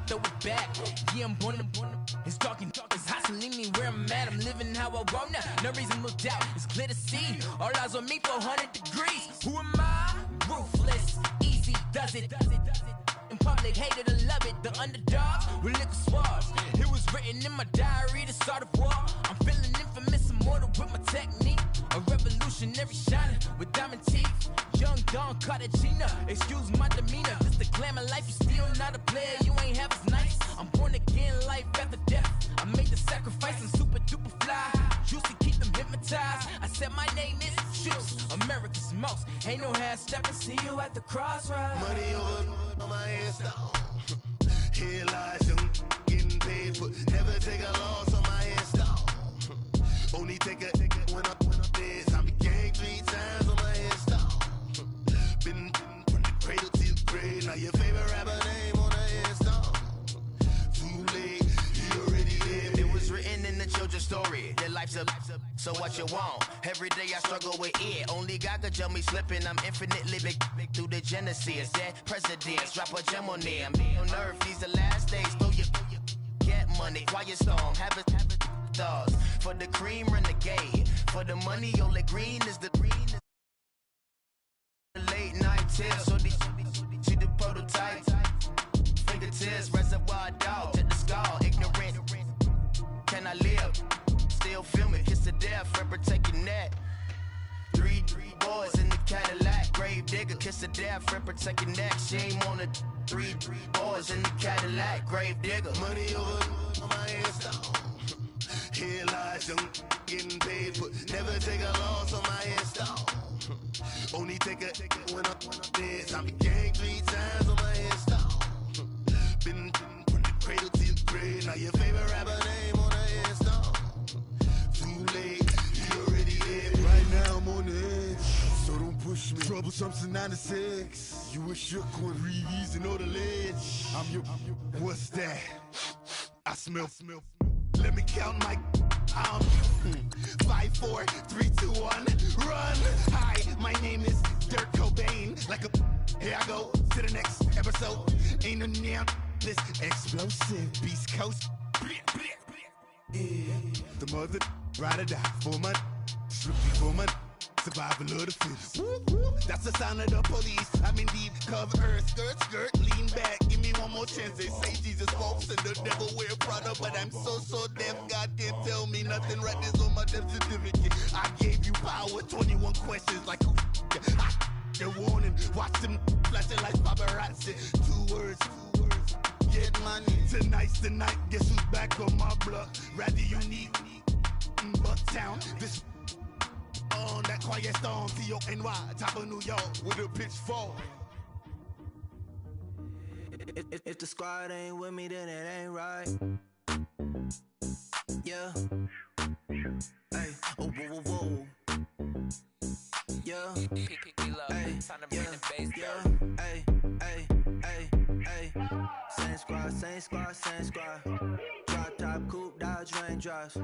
throw it back. Yeah, I'm born to. It's dark, it's hot, so leave me where I'm at. I'm living how I want now. No reasonable doubt, it's clear to see. All eyes on me, 400 degrees. Who am I? Ruthless, easy, does it. In public, hated or love it. The underdogs with liquor swabs. It was written in my diary to start a war. I'm feeling infamous, immortal with my technique. A revolutionary shining with diamond teeth. Young Don Cartagena, excuse my demeanor. This the glamour life, you still not a player. You ain't half as nice. I'm born again, life after death. I made the sacrifice and super duper fly. Juicy, keep them hypnotized. I said my name is Juice, America's most. Ain't no half stepping. See you at the crossroads. Money over on my headstone. Here lies young, getting paid, but never take a loss on my headstone. Only take a when I'm dead. I became 3 times on my headstone. Been from the cradle to the grave. Now your favorite rapper name on the headstone. Too late, you already lived. It was written in the children's story. Their life's a so what you want? Every day I struggle with it. Only God could tell me slipping. I'm infinitely big through the genesis. Dead presidents, drop a gem on them. On earth, these the last days. Throw your get money, quiet storm. Have it stars. For the cream, renegade. For the money, only green is the late night tears. So they see the prototype. Fingertips, reservoir dog. To the skull, ignorant. Can I live? Still filming, kiss to death, forever taking that. 3 boys in the Cadillac, grave digger, kiss to death, forever taking that. Shame on the 3 boys in the Cadillac, grave digger. Money over on my headstone. Here lies young, getting paid, but never take a loss on my headstone. Only take a when I'm dead. I became 3 times on my headstone. Been from the cradle to the grave. Now your favorite rapper name on the headstone. Too late, you already lived. Right now I'm on the edge, so don't push me. Troublesome to 96. You a shook one, breathe easy, know the ledge. I'm your, what's that? I smell. Let me count my 5, 4, 3, 2, 1, run. Hi, my name is Dirk Cobain. Like a, here I go to the next episode. Ain't no damn this explosive Beast Coast. Yeah, the mother ride or die for my strictly for my survival of the fittest. That's the sound of the police. I'm in deep cover, skirt, lean back. Give me one more chance. They say Jesus walks and the devil wear Prada, but I'm so deaf. God can't tell me nothing. Right this on my death certificate. I gave you power. 21 questions like who? They're warning. Watch them flashing like paparazzi. 2 words. Get money. Tonight's the night. Guess who's back on my block? Rather unique. Bucktown. This. On that quiet storm, T-O-N-Y, top of New York, with a pitchfork. If the squad ain't with me, then it ain't right. Yeah. Hey, oh, whoa, whoa, whoa. Yeah. Hey, yeah. Hey, Same squad. Drop top, coupe, Dodge Raindrops.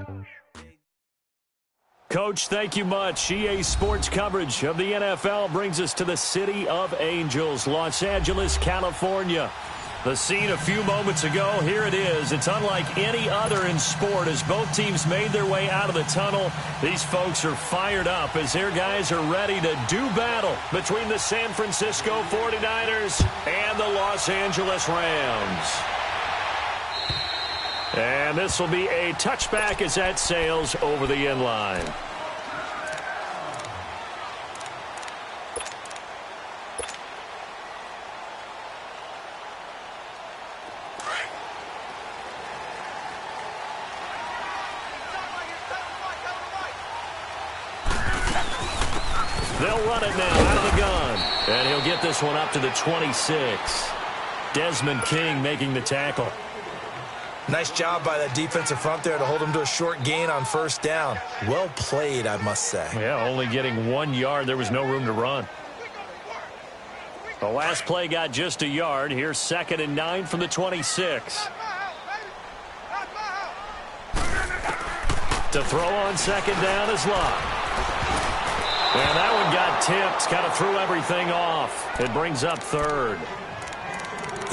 Coach, thank you much. EA Sports coverage of the NFL brings us to the City of Angels, Los Angeles, California. The scene a few moments ago, here it is. It's unlike any other in sport as both teams made their way out of the tunnel. These folks are fired up as their guys are ready to do battle between the San Francisco 49ers and the Los Angeles Rams. And this will be a touchback as that sails over the end line. They'll run it now out of the gun. And he'll get this one up to the 26. Desmond King making the tackle. Nice job by that defensive front there to hold him to a short gain on first down. Well played, I must say. Yeah, only getting 1 yard. There was no room to run. The last play got just a yard. Here's 2nd and 9 from the 26. To throw on 2nd down is Love. And that one got tipped. Kind of threw everything off. It brings up 3rd.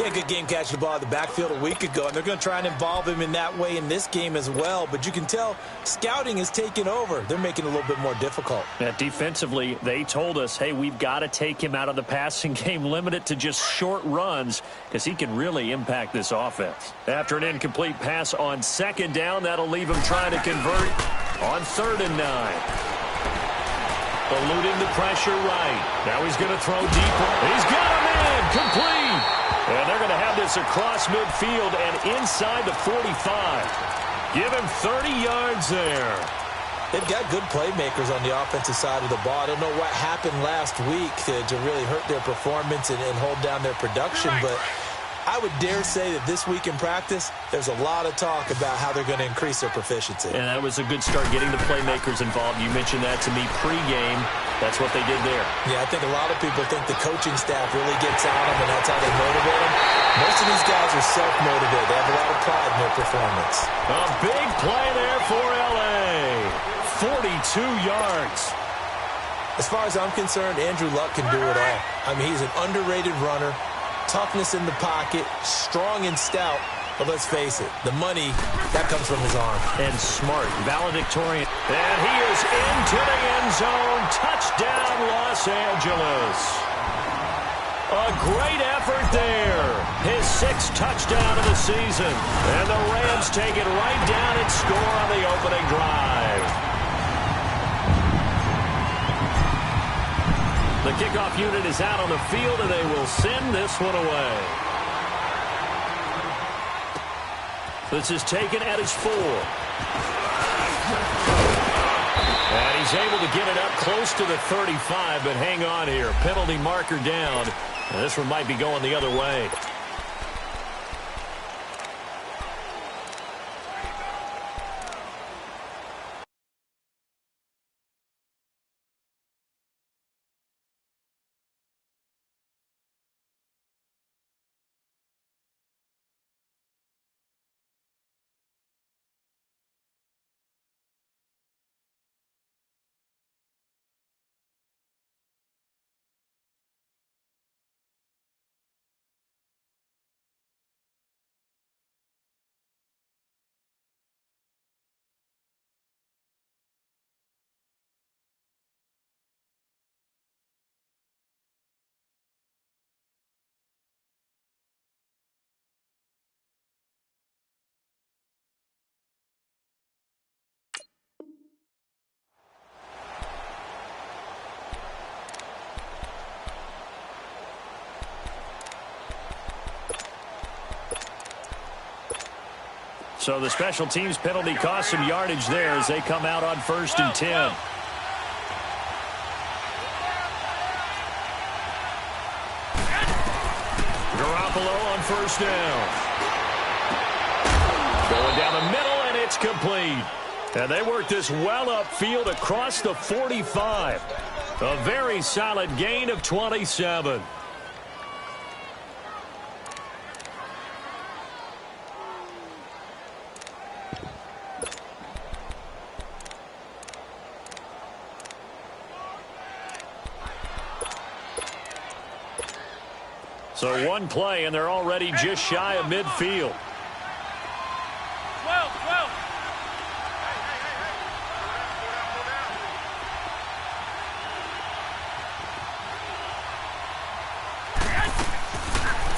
He had a good game catching the ball in the backfield a week ago, and they're going to try and involve him in that way in this game as well. But you can tell scouting is taking over. They're making it a little bit more difficult. Defensively, they told us, hey, we've got to take him out of the passing game, limit it to just short runs, because he can really impact this offense. After an incomplete pass on second down, that'll leave him trying to convert on 3rd and 9. Eluding the pressure right. Now he's going to throw deeper. He's got him in. Complete. And they're going to have this across midfield and inside the 45. Give him 30 yards there. They've got good playmakers on the offensive side of the ball. I don't know what happened last week to really hurt their performance and hold down their production, but I would dare say that this week in practice, there's a lot of talk about how they're going to increase their proficiency. And that was a good start, getting the playmakers involved. You mentioned that to me pregame. That's what they did there. Yeah, I think a lot of people think the coaching staff really gets on them, and that's how they motivate them. Most of these guys are self-motivated. They have a lot of pride in their performance. A big play there for L.A. 42 yards. As far as I'm concerned, Andrew Luck can do it all. I mean, he's an underrated runner. Toughness in the pocket, strong and stout, but let's face it, the money, that comes from his arm. And smart, valedictorian. And he is into the end zone. Touchdown, Los Angeles. A great effort there. His 6th touchdown of the season. And the Rams take it right down and score on the opening drive. The kickoff unit is out on the field, and they will send this one away. This is taken at his 4. And he's able to get it up close to the 35, but hang on here. Penalty marker down. And this one might be going the other way. So the special teams penalty cost some yardage there as they come out on 1st and 10. Garoppolo on 1st down. Going down the middle, and it's complete. And they work this well upfield across the 45. A very solid gain of 27. So one play, and they're already just shy of midfield. 12.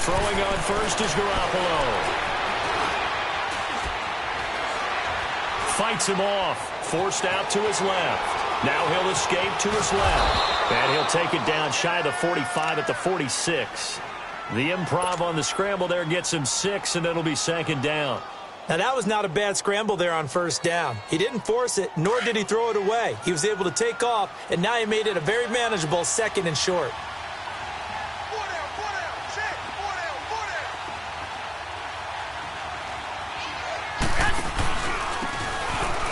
Throwing on 1st is Garoppolo. Fights him off. Forced out to his left. Now he'll escape to his left. And he'll take it down shy of the 45 at the 46. The improv on the scramble there gets him 6, and it'll be 2nd down. Now, that was not a bad scramble there on 1st down. He didn't force it, nor did he throw it away. He was able to take off, and now he made it a very manageable 2nd and short.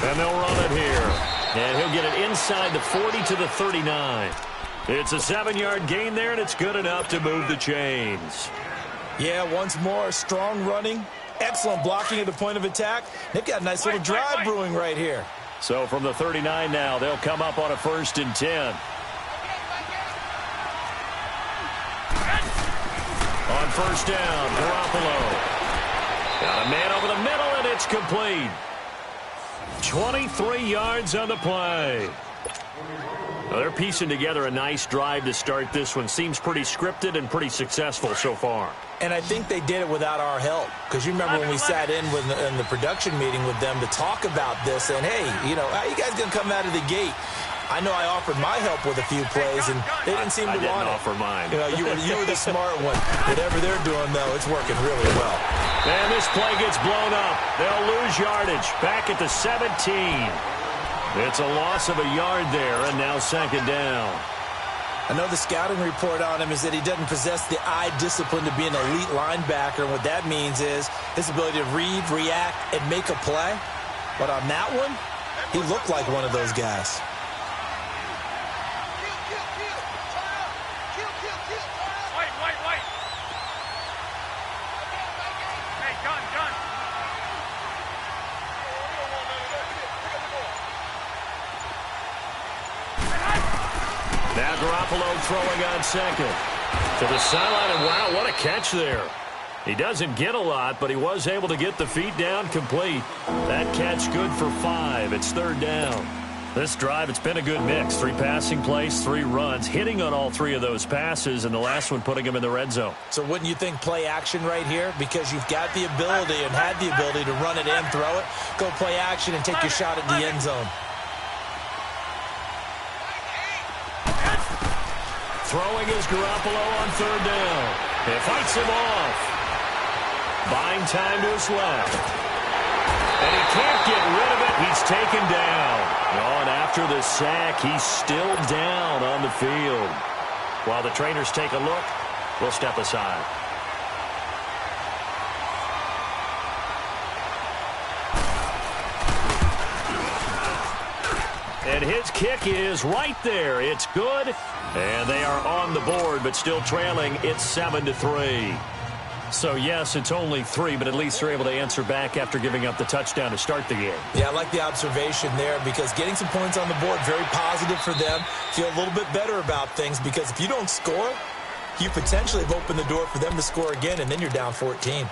And they'll run it here. And he'll get it inside the 40 to the 39. It's a 7-yard gain there, and it's good enough to move the chains. Yeah, once more, strong running, excellent blocking at the point of attack. They've got a nice little drive brewing right here. So from the 39 now, they'll come up on a 1st and 10. On first down. Garoppolo. Got a man over the middle, and it's complete. 23 yards on the play. Well, they're piecing together a nice drive to start this one. Seems pretty scripted and pretty successful so far. And I think they did it without our help. Because you remember when we sat in the production meeting with them to talk about this. And, hey, you know, how you guys going to come out of the gate? I know I offered my help with a few plays, and they didn't seem to want it. I didn't offer mine. You know, you were the smart one. Whatever they're doing, though, it's working really well. And this play gets blown up. They'll lose yardage. Back at the 17. It's a loss of a yard there, and now second down. I know the scouting report on him is that he doesn't possess the eye discipline to be an elite linebacker. And what that means is his ability to read, react, and make a play. But on that one, he looked like one of those guys. Now Garoppolo throwing on second. To the sideline, and wow, what a catch there. He doesn't get a lot, but he was able to get the feet down complete. That catch good for 5. It's third down. This drive, it's been a good mix. 3 passing plays, 3 runs, hitting on all 3 of those passes, and the last one putting him in the red zone. So wouldn't you think play action right here? Because you've got the ability and had the ability to run it and throw it. Go play action and take your shot at the end zone. Throwing is Garoppolo on third down. He fights him off. Buying time to his left. And he can't get rid of it. He's taken down. Oh, and after the sack, he's still down on the field. While the trainers take a look, we'll step aside. And his kick is right there. It's good. And they are on the board, but still trailing. It's 7-3. So, yes, it's only 3, but at least they're able to answer back after giving up the touchdown to start the game. Yeah, I like the observation there because getting some points on the board, very positive for them. Feel a little bit better about things because if you don't score, you potentially have opened the door for them to score again, and then you're down 14.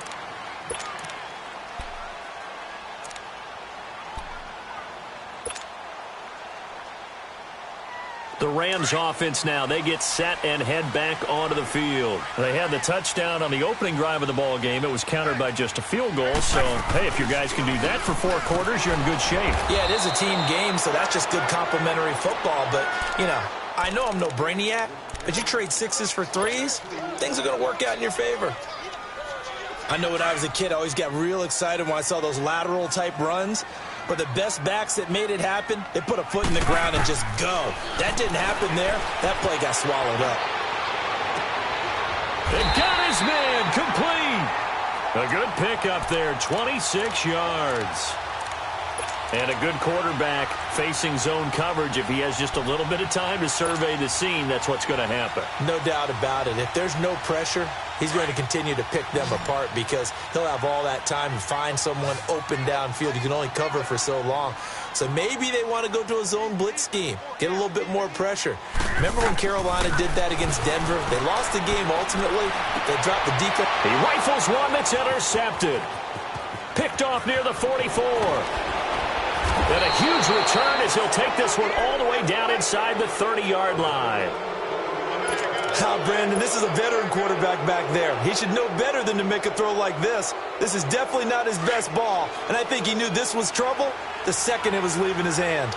The Rams offense now, they get set and head back onto the field. They had the touchdown on the opening drive of the ball game. It was countered by just a field goal. So, hey, if your guys can do that for 4 quarters, you're in good shape. Yeah, it is a team game, so that's just good complimentary football. But, you know, I know I'm no brainiac, but you trade 6s for 3s, things are going to work out in your favor. I know when I was a kid, I always got real excited when I saw those lateral-type runs. But the best backs that made it happen, they put a foot in the ground and just go. That didn't happen there. That play got swallowed up. They got his man complete. A good pickup there, 26 yards. And a good quarterback facing zone coverage. If he has just a little bit of time to survey the scene, that's what's going to happen. No doubt about it. If there's no pressure, he's going to continue to pick them apart because he'll have all that time to find someone open downfield. You can only cover for so long. So maybe they want to go to a zone blitz scheme, get a little bit more pressure. Remember when Carolina did that against Denver? They lost the game ultimately. They dropped the defense. He rifles one that's intercepted. Picked off near the 44. And a huge return as he'll take this one all the way down inside the 30-yard line. Brandon, this is a veteran quarterback back there. He should know better than to make a throw like this. This is definitely not his best ball, and I think he knew this was trouble the second it was leaving his hand.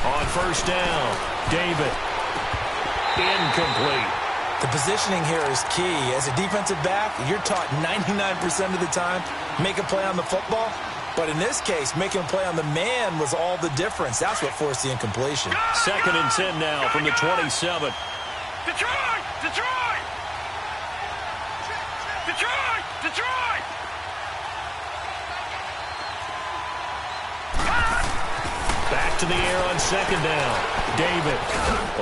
On first down, David. Incomplete. The positioning here is key. As a defensive back, you're taught 99% of the time, make a play on the football. But in this case, making a play on the man was all the difference. That's what forced the incompletion. 2nd and 10 now from the 27. Detroit! Detroit! Detroit! Detroit! Back to the air on 2nd down. David.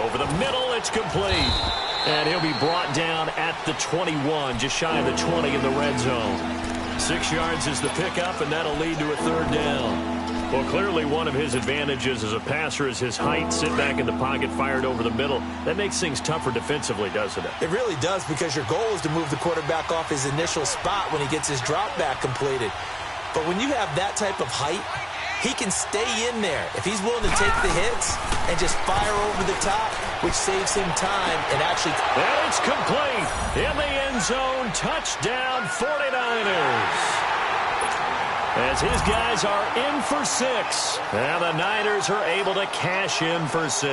Over the middle, it's complete. And he'll be brought down at the 21, just shy of the 20 in the red zone. 6 yards is the pickup, and that'll lead to a 3rd down. Well, clearly one of his advantages as a passer is his height. Sit back in the pocket, fired over the middle. That makes things tougher defensively, doesn't it? It really does, because your goal is to move the quarterback off his initial spot when he gets his drop back completed. But when you have that type of height, he can stay in there if he's willing to take the hits and just fire over the top, which saves him time and actually... And it's complete. In the end zone, touchdown 49ers. As his guys are in for 6. And the Niners are able to cash in for 6.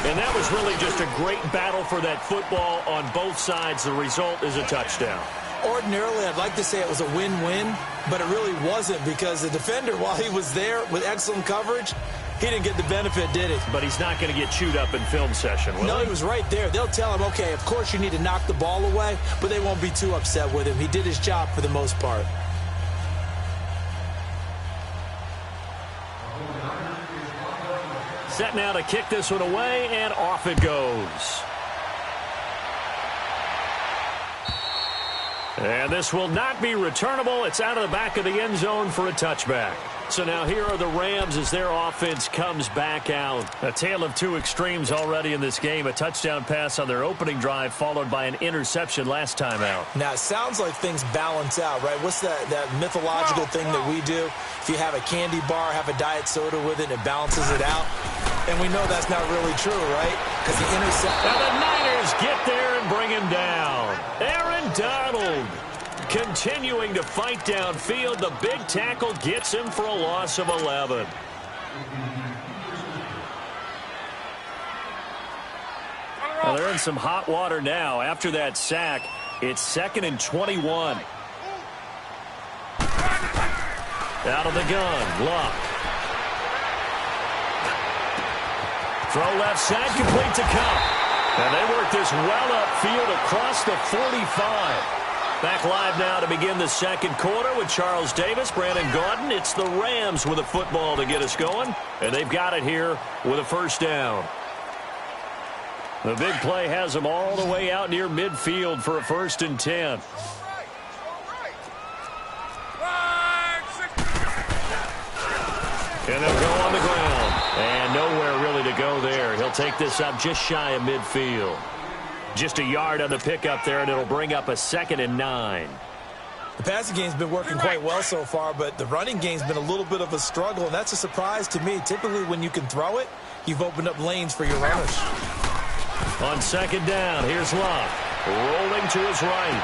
And that was really just a great battle for that football on both sides. The result is a touchdown. Ordinarily, I'd like to say it was a win-win, but it really wasn't, because the defender, while he was there with excellent coverage, he didn't get the benefit, did it? But he's not going to get chewed up in film session, will he? No, he was right there. They'll tell him, okay, of course you need to knock the ball away, but they won't be too upset with him. He did his job for the most part. Set now to kick this one away, and off it goes. And this will not be returnable. It's out of the back of the end zone for a touchback. So now here are the Rams as their offense comes back out. A tale of two extremes already in this game. A touchdown pass on their opening drive followed by an interception last time out. Now, it sounds like things balance out, right? What's that mythological thing that we do? If you have a candy bar, have a diet soda with it, it balances it out. And we know that's not really true, right? Because the interception... And the Niners get there and bring him down. Aaron Donald continuing to fight downfield. The big tackle gets him for a loss of 11. Well, they're in some hot water now. After that sack, it's 2nd and 21. Out of the gun, Luck. Throw left side, complete to Cup. And they work this well upfield across the 45. Back live now to begin the second quarter with Charles Davis, Brandon Gaudin. It's the Rams with a football to get us going, and they've got it here with a first down. The big play has them all the way out near midfield for a 1st and 10. And they'll go on the ground. And nowhere really to go there. He'll take this up just shy of midfield. Just a yard on the pickup there, and it'll bring up a 2nd and 9. The passing game's been working quite well so far, but the running game's been a little bit of a struggle, and that's a surprise to me. Typically, when you can throw it, you've opened up lanes for your runners. On 2nd down, here's Luck. Rolling to his right.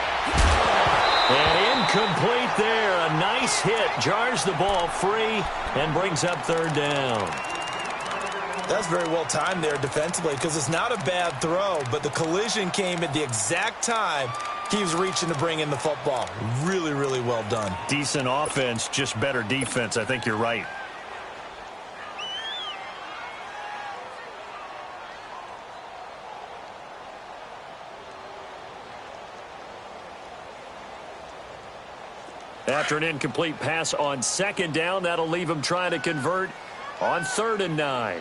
And incomplete there. A nice hit. Jars the ball free and brings up 3rd down. That's very well timed there defensively, because it's not a bad throw, but the collision came at the exact time he was reaching to bring in the football. Really, really well done. Decent offense, just better defense. I think you're right. After an incomplete pass on 2nd down, that'll leave him trying to convert on 3rd and 9.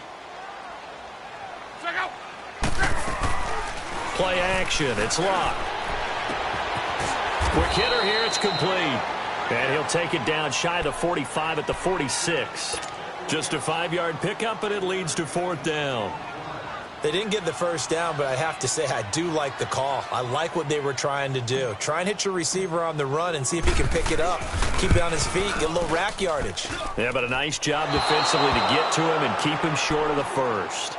Play action. It's Luck. Quick hitter here. It's complete. And he'll take it down shy of the 45 at the 46. Just a 5-yard pickup, and it leads to 4th down. They didn't get the first down, but I have to say I do like the call. I like what they were trying to do. Try and hit your receiver on the run and see if he can pick it up. Keep it on his feet, get a little rack yardage. Yeah, but a nice job defensively to get to him and keep him short of the first.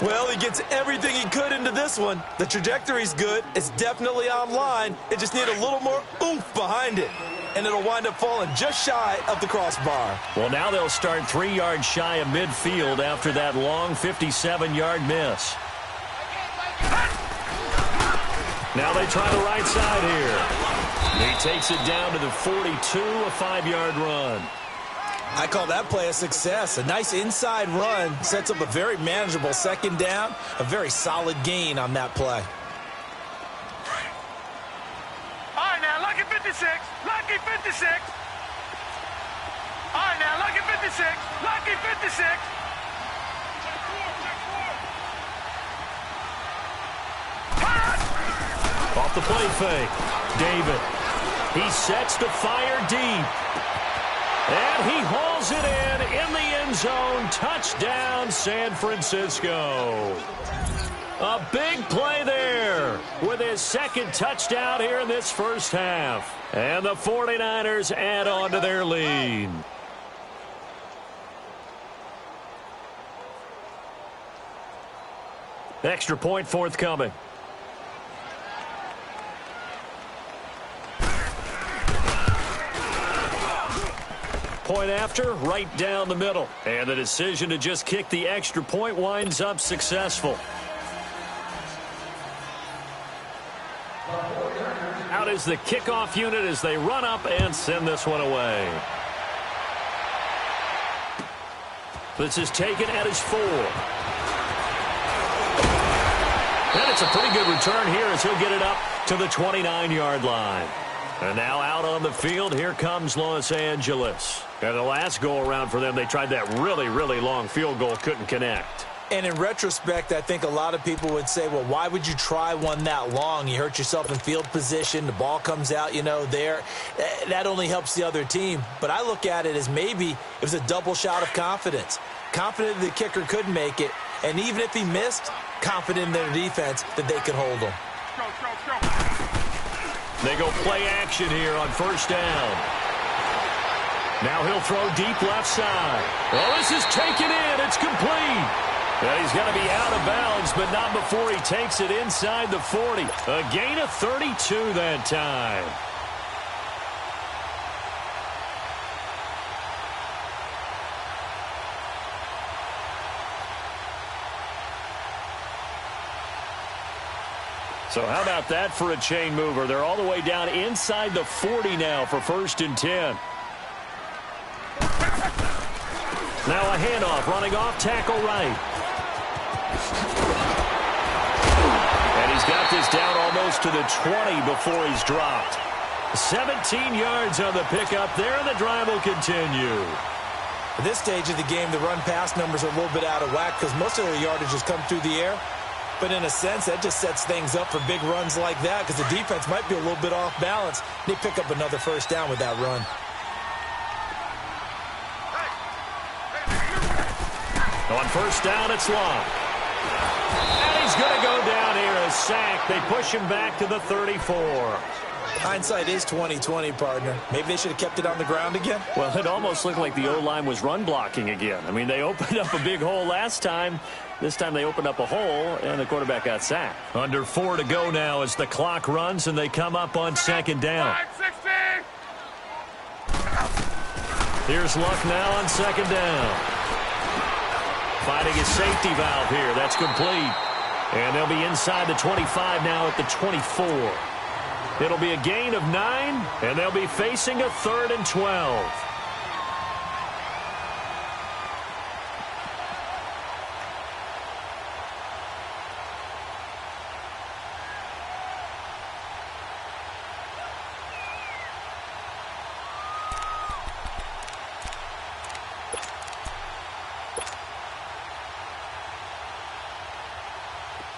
Well, he gets everything he could into this one. The trajectory's good. It's definitely online. It just needs a little more oomph behind it. And it'll wind up falling just shy of the crossbar. Well, now they'll start 3 yards shy of midfield after that long 57-yard miss. Now they try the right side here. He takes it down to the 42, a 5-yard run. I call that play a success. A nice inside run sets up a very manageable 2nd down. A very solid gain on that play. All right, now, Lucky 56. Lucky 56. All right, now, Lucky 56. Lucky 56. Off the play fake. David. He sets to fire deep. And he hauls it in the end zone. Touchdown, San Francisco. A big play there with his second touchdown here in this first half. And the 49ers add on to their lead. Extra point forthcoming. Point after, right down the middle. And the decision to just kick the extra point winds up successful. Out is the kickoff unit as they run up and send this one away. This is taken at his 4. And it's a pretty good return here as he'll get it up to the 29-yard line. And now out on the field, here comes Los Angeles. And the last go-around for them, they tried that really, really long field goal, couldn't connect. And in retrospect, I think a lot of people would say, well, why would you try one that long? You hurt yourself in field position. The ball comes out, there. That only helps the other team. But I look at it as maybe it was a double shot of confidence. Confident the kicker could make it. And even if he missed, confident in their defense that they could hold him. They go play action here on first down. Now he'll throw deep left side. Well, this is taken in. It's complete. And he's going to be out of bounds, but not before he takes it inside the 40. A gain of 32 that time. So how about that for a chain mover? They're all the way down inside the 40 now for 1st and 10. Now a handoff, running off tackle right. And he's got this down almost to the 20 before he's dropped. 17 yards on the pickup there, and the drive will continue. At this stage of the game, the run-pass numbers are a little bit out of whack because most of their yardage has come through the air. But in a sense, that just sets things up for big runs like that because the defense might be a little bit off balance. They pick up another first down with that run. On first down, it's Long. And he's going to go down here, a sack. They push him back to the 34. Hindsight is 20/20, partner. Maybe they should have kept it on the ground again. Well, it almost looked like the O-line was run blocking again. I mean, they opened up a big hole last time. This time they opened up a hole, and the quarterback got sacked. Under 4 to go now as the clock runs, and they come up on second down. Here's Luck now on second down. Finding his safety valve here. That's complete. And they'll be inside the 25 now at the 24. It'll be a gain of 9, and they'll be facing a 3rd and 12.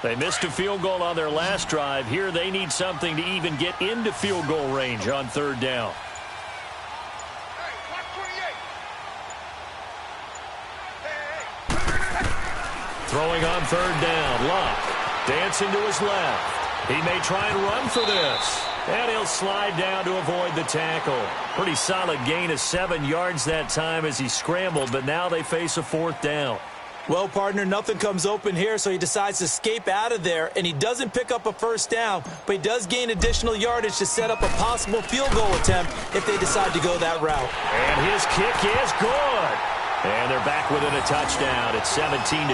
They missed a field goal on their last drive. Here they need something to even get into field goal range on 3rd down. Throwing on 3rd down. Luck dancing to his left. He may try and run for this. And he'll slide down to avoid the tackle. Pretty solid gain of 7 yards that time as he scrambled, but now they face a 4th down. Well, partner, nothing comes open here, so he decides to escape out of there, and he doesn't pick up a first down, but he does gain additional yardage to set up a possible field goal attempt if they decide to go that route. And his kick is good. And they're back within a touchdown. It's 17-10.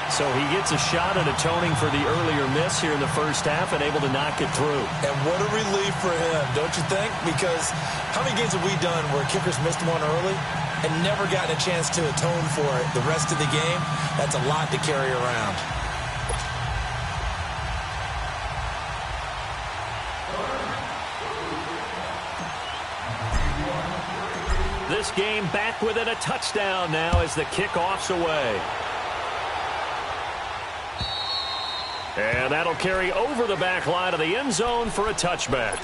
So he gets a shot at atoning for the earlier miss here in the first half and able to knock it through. And what a relief for him, don't you think? Because how many games have we done where kickers missed one early and never gotten a chance to atone for it the rest of the game? That's a lot to carry around. This game back within a touchdown now as the kickoff's away. And that'll carry over the back line of the end zone for a touchback.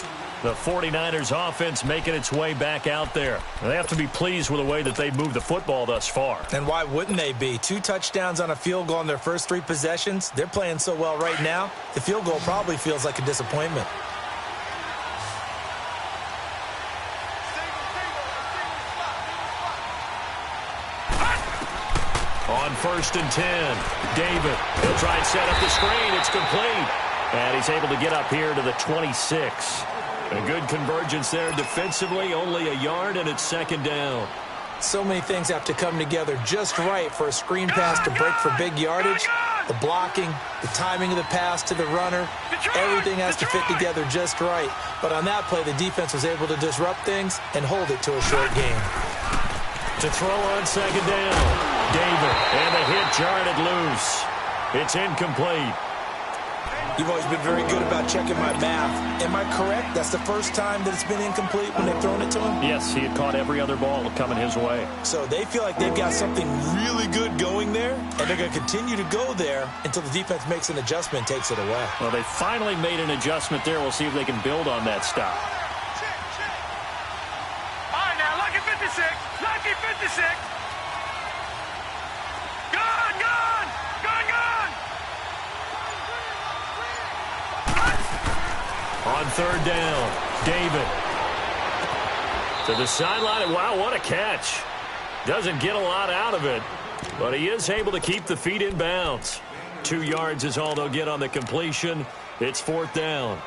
The 49ers offense making its way back out there. They have to be pleased with the way that they've moved the football thus far. And why wouldn't they be? 2 touchdowns on a field goal in their first 3 possessions. They're playing so well right now, the field goal probably feels like a disappointment. On 1st and 10, David. He'll try and set up the screen. It's complete. And he's able to get up here to the 26. A good convergence there defensively, only a yard, and it's 2nd down. So many things have to come together just right for a screen pass to break for big yardage. The blocking, the timing of the pass to the runner, everything has to fit together just right. But on that play, the defense was able to disrupt things and hold it to a short game. To throw on 2nd down, David, and the hit jarred it loose. It's incomplete. You've always been very good about checking my math. Am I correct? That's the first time that it's been incomplete when they've thrown it to him? Yes, he had caught every other ball coming his way. So they feel like they've got something really good going there, and they're going to continue to go there until the defense makes an adjustment and takes it away. Well, they finally made an adjustment there. We'll see if they can build on that stop. All right, now, lucky 56. Lucky 56. Gone, gone. Gone, gone. On 3rd down, David. To the sideline, and wow, what a catch. Doesn't get a lot out of it, but he is able to keep the feet in bounds. 2 yards is all they'll get on the completion. It's 4th down.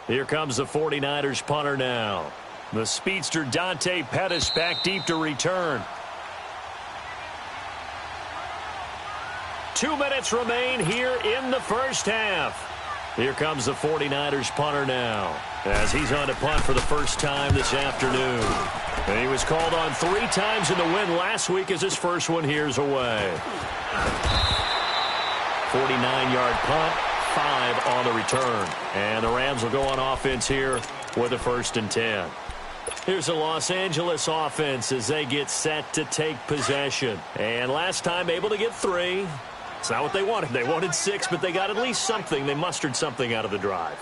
Here comes the 49ers punter now. The speedster Dante Pettis back deep to return. 2 minutes remain here in the first half. Here comes the 49ers punter now, as he's on to punt for the first time this afternoon. And he was called on 3 times in the win last week as his first one here's away. 49-yard punt, 5 on the return. And the Rams will go on offense here with a 1st and 10. Here's the Los Angeles offense as they get set to take possession. And last time able to get 3. It's not what they wanted. They wanted 6, but they got at least something. They mustered something out of the drive.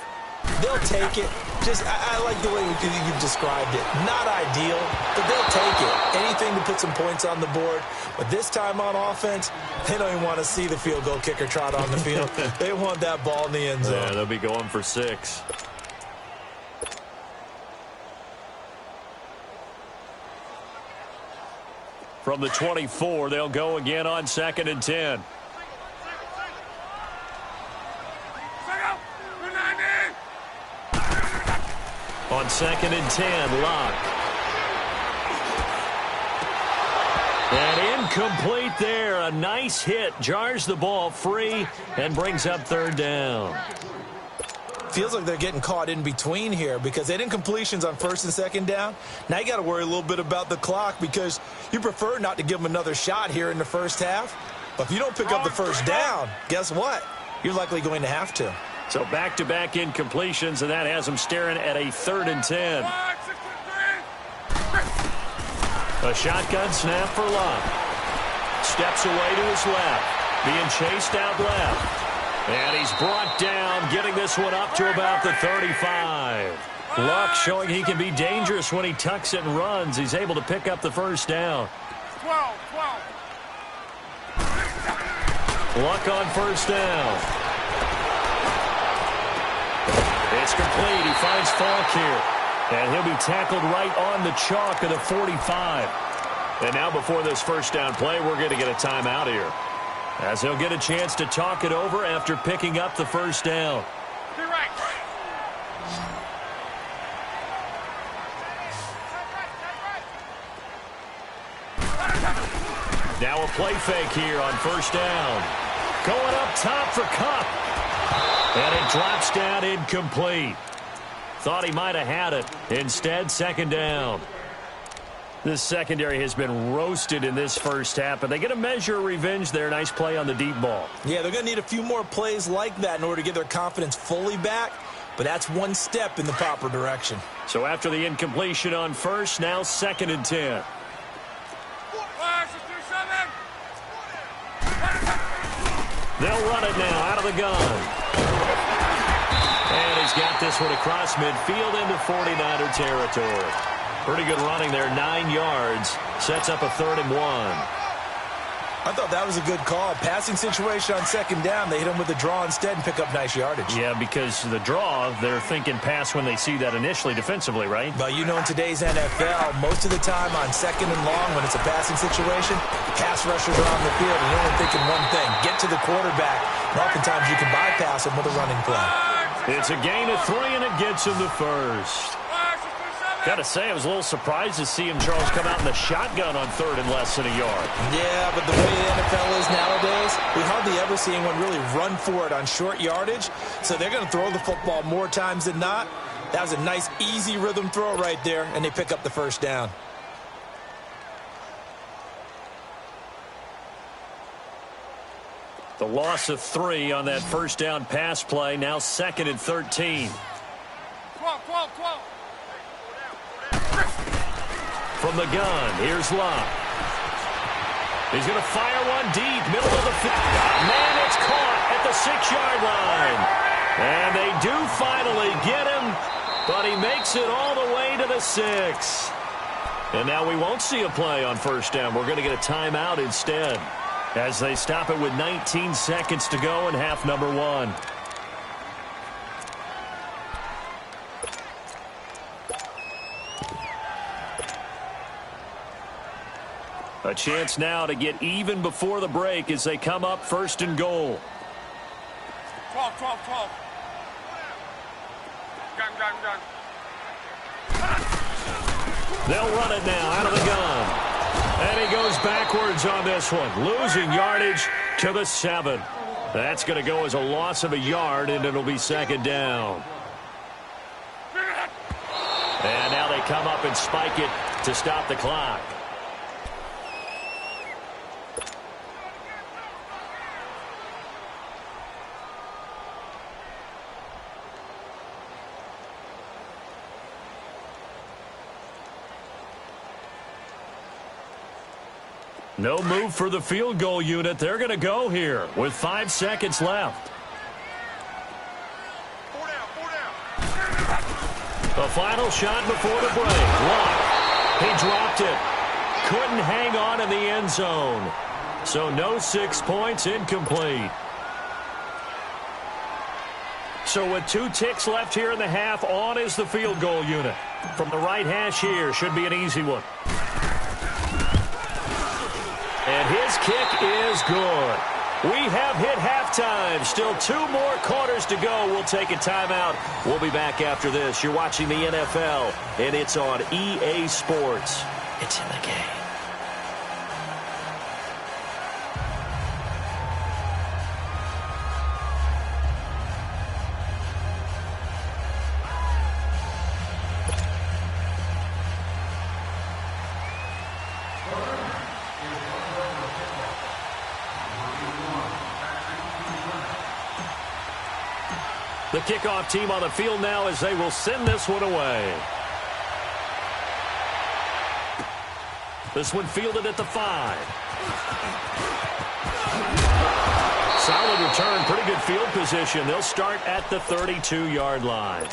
They'll take it. I like the way you've described it. Not ideal, but they'll take it. Anything to put some points on the board. But this time on offense, they don't even want to see the field goal kicker trot on the field. They want that ball in the end zone. Yeah, they'll be going for 6. From the 24, they'll go again on 2nd and 10. On 2nd and 10, Locke. And incomplete there. A nice hit. Jars the ball free and brings up 3rd down. Feels like they're getting caught in between here because they didn't completions on 1st and 2nd down. Now you got to worry a little bit about the clock because you prefer not to give them another shot here in the first half. But if you don't pick up the 1st down, guess what? You're likely going to have to. So back-to-back incompletions, and that has them staring at a 3rd and 10. A shotgun snap for Locke. Steps away to his left. Being chased out left. And he's brought down, getting this one up to about the 35. Locke showing he can be dangerous when he tucks it and runs. He's able to pick up the 1st down. 12. Luck on 1st down. It's complete. He finds Falk here. And he'll be tackled right on the chalk of the 45. And now before this 1st down play, we're going to get a timeout here, as he'll get a chance to talk it over after picking up the 1st down. Now a play fake here on 1st down. Going up top for Kupp. And it drops down incomplete. Thought he might have had it. Instead, 2nd down. This secondary has been roasted in this first half, but they get a measure of revenge there. Nice play on the deep ball. Yeah, they're going to need a few more plays like that in order to get their confidence fully back, but that's one step in the proper direction. So after the incompletion on 1st, now 2nd and 10. They'll run it now out of the gun. And he's got this one across midfield into 49er territory. Pretty good running there, 9 yards. Sets up a 3rd and 1. I thought that was a good call. Passing situation on 2nd down. They hit him with a draw instead and pick up nice yardage. Yeah, because the draw, they're thinking pass when they see that initially defensively, right? But you know, in today's NFL, most of the time on 2nd and long, when it's a passing situation, pass rushers are on the field, and they're only thinking one thing, get to the quarterback. And oftentimes you can bypass him with a running play. It's a gain of 3, and it gets him the first. Got to say, I was a little surprised to see him, Charles, come out in the shotgun on 3rd and less than a yard. Yeah, but the way the NFL is nowadays, we hardly ever see anyone really run for it on short yardage. So they're going to throw the football more times than not. That was a nice, easy rhythm throw right there, and they pick up the 1st down. The loss of 3 on that 1st down pass play. Now 2nd and 13. 12. From the gun, here's Locke. He's going to fire one deep, middle of the field. Man, it's caught at the 6-yard line. And they do finally get him, but he makes it all the way to the 6. And now we won't see a play on 1st down. We're going to get a timeout instead, as they stop it with 19 seconds to go in half number 1. A chance now to get even before the break as they come up 1st and goal. 12. Gun. They'll run it now out of the gun. And he goes backwards on this one, losing yardage to the 7. That's going to go as a loss of a yard, and it'll be 2nd down. And now they come up and spike it to stop the clock. No move for the field goal unit. They're going to go here with 5 seconds left. 4 down. The final shot before the break. Locke. He dropped it. Couldn't hang on in the end zone. So no 6 points, incomplete. So with 2 ticks left here in the half, on is the field goal unit. From the right hash here, should be an easy one. And his kick is good. We have hit halftime. Still 2 more quarters to go. We'll take a timeout. We'll be back after this. You're watching the NFL, and it's on EA Sports. It's in the game. The kickoff team on the field now as they will send this one away. This one fielded at the 5. Solid return, pretty good field position. They'll start at the 32-yard line.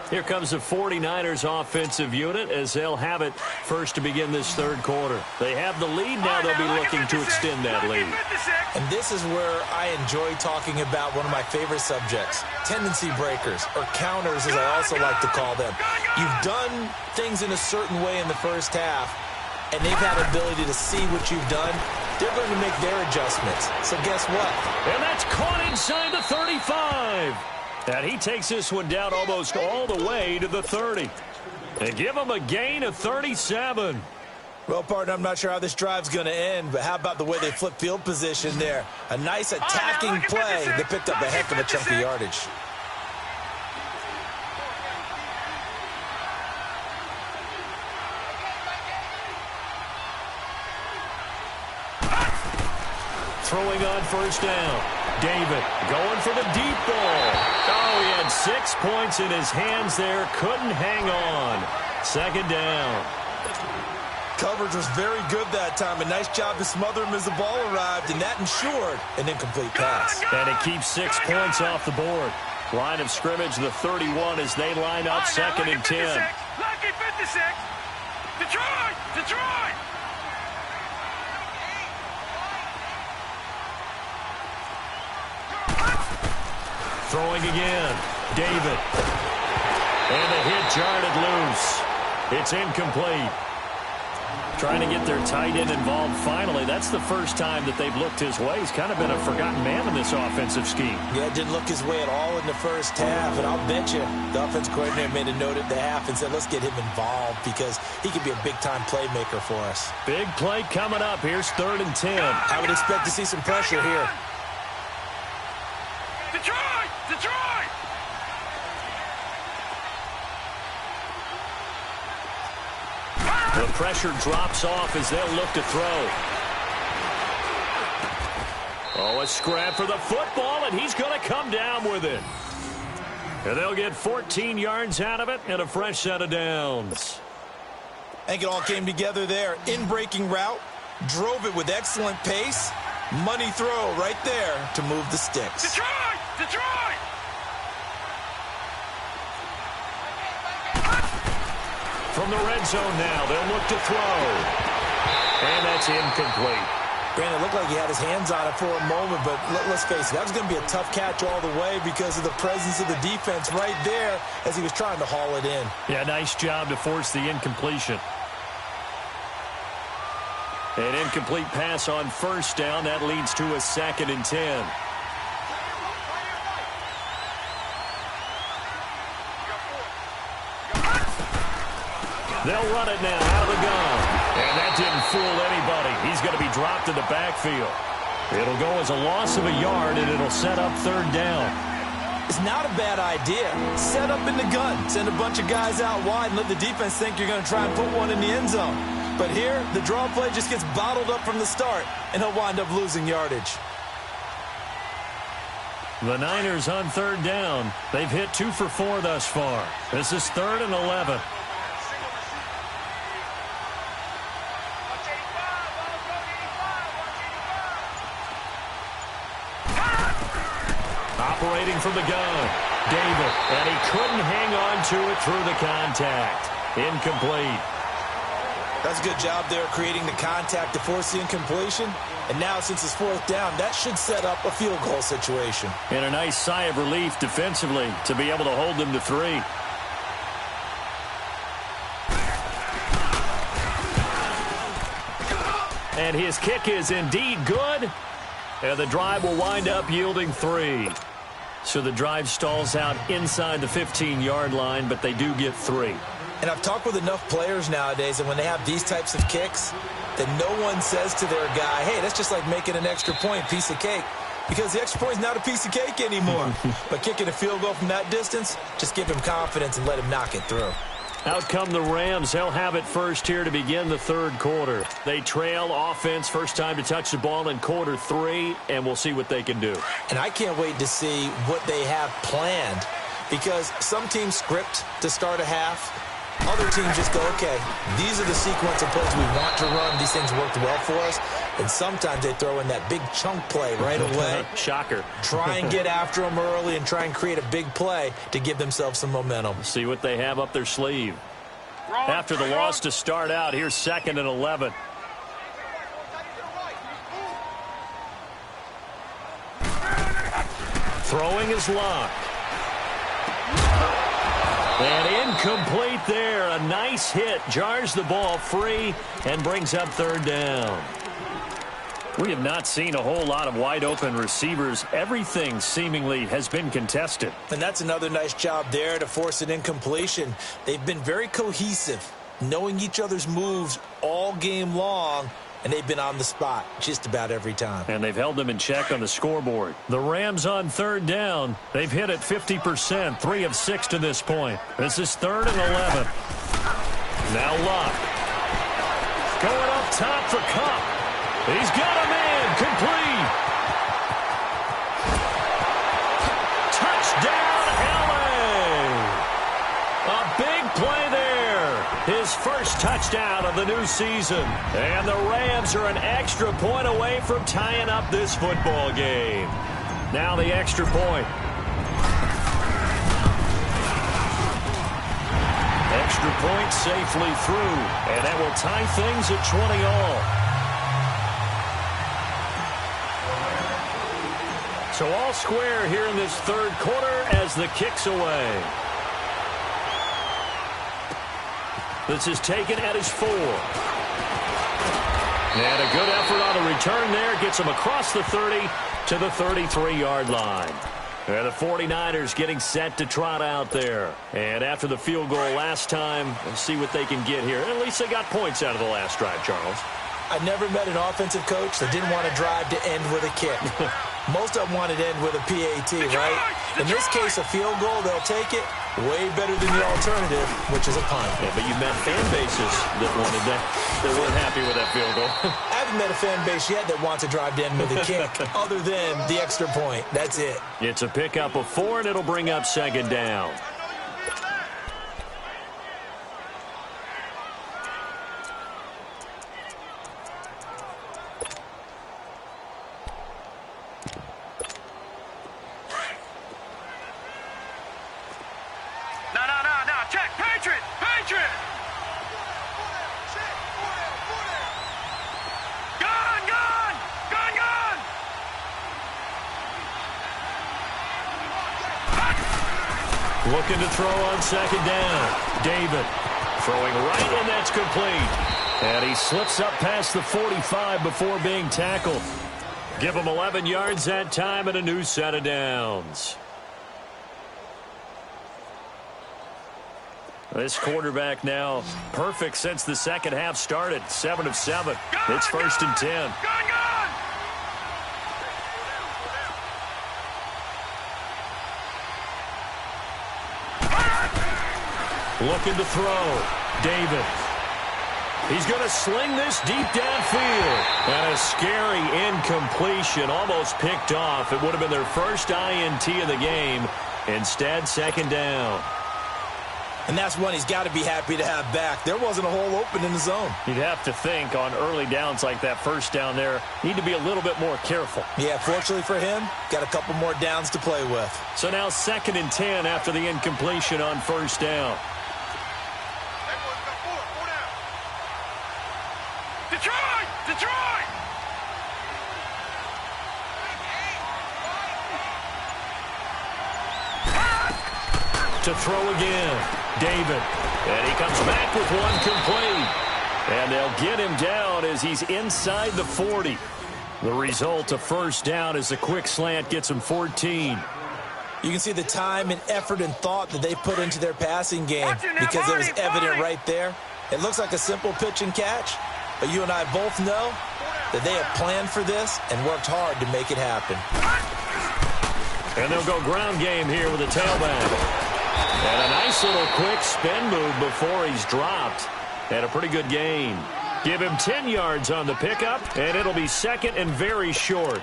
Here comes the 49ers offensive unit as they'll have it first to begin this 3rd quarter. They have the lead now. They'll be looking to extend that lead. And this is where I enjoy talking about one of my favorite subjects, tendency breakers, or counters as I also like to call them. You've done things in a certain way in the first half, and they've had the ability to see what you've done. They're going to make their adjustments. So guess what? And that's caught inside the 35. And he takes this one down almost all the way to the 30. And give him a gain of 37. Well, partner, I'm not sure how this drive's going to end, but how about the way they flip field position there? A nice attacking play. They picked up a heck of a chunk of yardage. Throwing on 1st down. David going for the deep ball. Oh, he had 6 points in his hands there. Couldn't hang on. 2nd down. Coverage was very good that time. A nice job to smother him as the ball arrived, and that ensured an incomplete pass. And it keeps 6 points off the board. Line of scrimmage, the 31, as they line up second and 10. Lucky 56. Detroit! Detroit! Throwing again. David. And the hit jarred it loose. It's incomplete. Trying to get their tight end involved finally. That's the first time that they've looked his way. He's kind of been a forgotten man in this offensive scheme. Yeah, didn't look his way at all in the first half. And I'll bet you the offense coordinator made a note at the half and said, let's get him involved because he could be a big-time playmaker for us. Big play coming up. Here's 3rd and 10. I would expect to see some pressure here. Detroit! Detroit! The pressure drops off as they'll look to throw. Oh, a scrap for the football, and he's going to come down with it. And they'll get 14 yards out of it and a fresh set of downs. I think it all came together there. In-breaking route, drove it with excellent pace. Money throw right there to move the sticks. Detroit! Detroit! From the red zone now, they'll look to throw. And that's incomplete. Brandon, it looked like he had his hands on it for a moment, but let's face it, that was going to be a tough catch all the way because of the presence of the defense right there as he was trying to haul it in. Yeah, nice job to force the incompletion. An incomplete pass on first down. That leads to a 2nd and 10. They'll run it now out of the gun. And that didn't fool anybody. He's going to be dropped in the backfield. It'll go as a loss of a yard, and it'll set up 3rd down. It's not a bad idea. Set up in the gun. Send a bunch of guys out wide and let the defense think you're going to try and put one in the end zone. But here, the draw play just gets bottled up from the start, and he'll wind up losing yardage. The Niners on 3rd down. They've hit 2 for 4 thus far. This is 3rd and 11. Operating from the gun. David, and he couldn't hang on to it through the contact. Incomplete. That's a good job there creating the contact to force the incompletion. And now, since it's 4th down, that should set up a field goal situation. And a nice sigh of relief defensively to be able to hold them to 3. And his kick is indeed good. And the drive will wind up yielding 3. So the drive stalls out inside the 15-yard line, but they do get 3. And I've talked with enough players nowadays, and when they have these types of kicks, that no one says to their guy, hey, that's just like making an extra point, piece of cake. Because the extra point is not a piece of cake anymore. But kicking a field goal from that distance, just give him confidence and let him knock it through. Out come the Rams. They'll have it first here to begin the 3rd quarter. They trail offense, first time to touch the ball in quarter 3, and we'll see what they can do. And I can't wait to see what they have planned, because some teams script to start a half. Other teams just go, okay, these are the sequence of plays we want to run. These things worked well for us. And sometimes they throw in that big chunk play right away. Shocker. Try and get after them early and try and create a big play to give themselves some momentum. See what they have up their sleeve. After the loss to start out, here's 2nd and 11. Throwing is locked. And incomplete there. A nice hit. Jars the ball free and brings up 3rd down. We have not seen a whole lot of wide-open receivers. Everything seemingly has been contested. And that's another nice job there to force an incompletion. They've been very cohesive, knowing each other's moves all game long, and they've been on the spot just about every time. And they've held them in check on the scoreboard. The Rams on 3rd down. They've hit it 50%, 3 of 6 to this point. This is 3rd and 11. Now Luck. Going up top for Cup. He's got a man. Complete. Touchdown, LA. A big play there. his first touchdown of the new season. And the Rams are an extra point away from tying up this football game. Now the extra point. Extra point safely through, and that will tie things at 20 all. So all square here in this third quarter as the kick's away. This is taken at his 4. And a good effort on the return there. Gets him across the 30 to the 33-yard line. And the 49ers getting set to trot out there. And after the field goal last time, let's see what they can get here. At least they got points out of the last drive, Charles. I never met an offensive coach that didn't want to drive to end with a kick. Most of them wanted to end with a PAT, right? In this case, a field goal, they'll take it. Way better than the alternative, which is a punt. Yeah, but you met fan bases that wanted that, that weren't happy with that field goal. I haven't met a fan base yet that wants to drive to end with a kick, other than the extra point. That's it. It's a pickup of 4, and it'll bring up second down. Looking to throw on second down. David throwing right, and that's complete. And he slips up past the 45 before being tackled. Give him 11 yards that time and a new set of downs. This quarterback now perfect since the second half started. 7 of 7. It's 1st and 10. Looking to throw. David. He's going to sling this deep downfield. And a scary incompletion, almost picked off. It would have been their first INT of the game. Instead, second down. And that's one he's got to be happy to have back. There wasn't a hole open in the zone. You'd have to think on early downs like that first down there, need to be a little bit more careful. Yeah, fortunately for him, got a couple more downs to play with. So now 2nd and 10 after the incompletion on first down. Detroit! To throw again. David. And he comes back with one complete. And they'll get him down as he's inside the 40. The result of first down is a quick slant gets him 14. You can see the time and effort and thought that they put into their passing game because it was evident right there. It looks like a simple pitch and catch, but you and I both know that they have planned for this and worked hard to make it happen. And they'll go ground game here with a tailback. And a nice little quick spin move before he's dropped. And a pretty good gain. Give him 10 yards on the pickup, and it'll be 2nd and very short.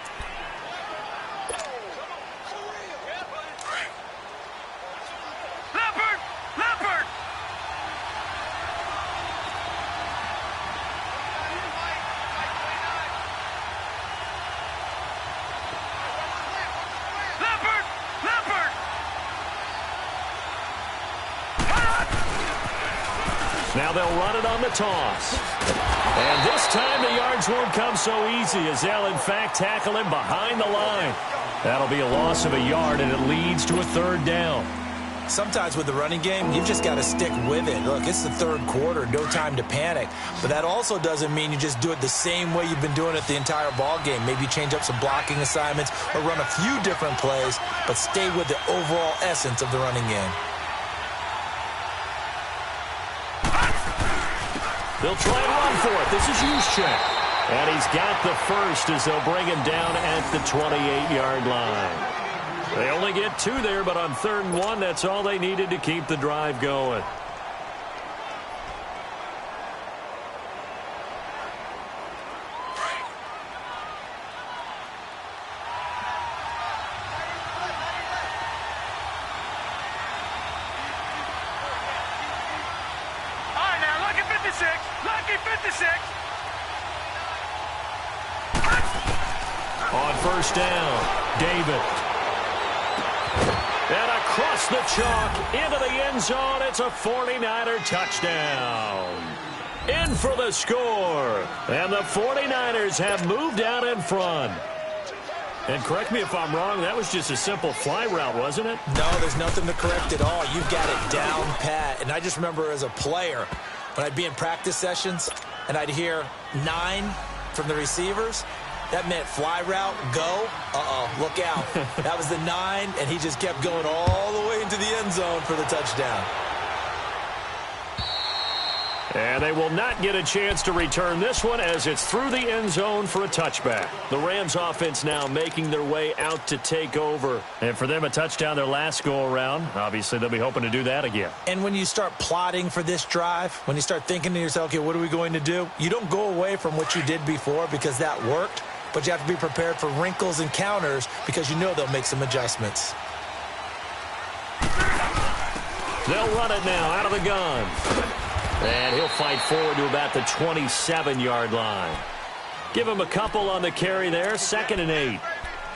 Leopard! Now they'll run it on the toss. And this time the yards won't come so easy as they'll, in fact, tackle him behind the line. That'll be a loss of a yard, and it leads to a 3rd down. Sometimes with the running game, you've just got to stick with it. Look, it's the 3rd quarter, no time to panic. But that also doesn't mean you just do it the same way you've been doing it the entire ball game. Maybe change up some blocking assignments or run a few different plays, but stay with the overall essence of the running game. They'll try and run for it. This is Juszczyk. And he's got the first as they'll bring him down at the 28-yard line. They only get 2 there, but on 3rd and 1, that's all they needed to keep the drive going. All right, now 56. Lucky 56. On first down, David. And across the chalk, into the end zone, it's a 49er touchdown. In for the score. And the 49ers have moved out in front. And correct me if I'm wrong, that was just a simple fly route, wasn't it? No, there's nothing to correct at all. You've got it down pat. And I just remember as a player, when I'd be in practice sessions, and I'd hear 9 from the receivers, that meant fly route, go, look out. That was the 9, and he just kept going all the way into the end zone for the touchdown. And they will not get a chance to return this one as it's through the end zone for a touchback. The Rams offense now making their way out to take over. And for them, a touchdown their last go-around. Obviously, they'll be hoping to do that again. And when you start plotting for this drive, when you start thinking to yourself, okay, what are we going to do? You don't go away from what you did before because that worked, but you have to be prepared for wrinkles and counters because you know they'll make some adjustments. They'll run it now out of the gun. And he'll fight forward to about the 27-yard line. Give him a couple on the carry there, 2nd and 8.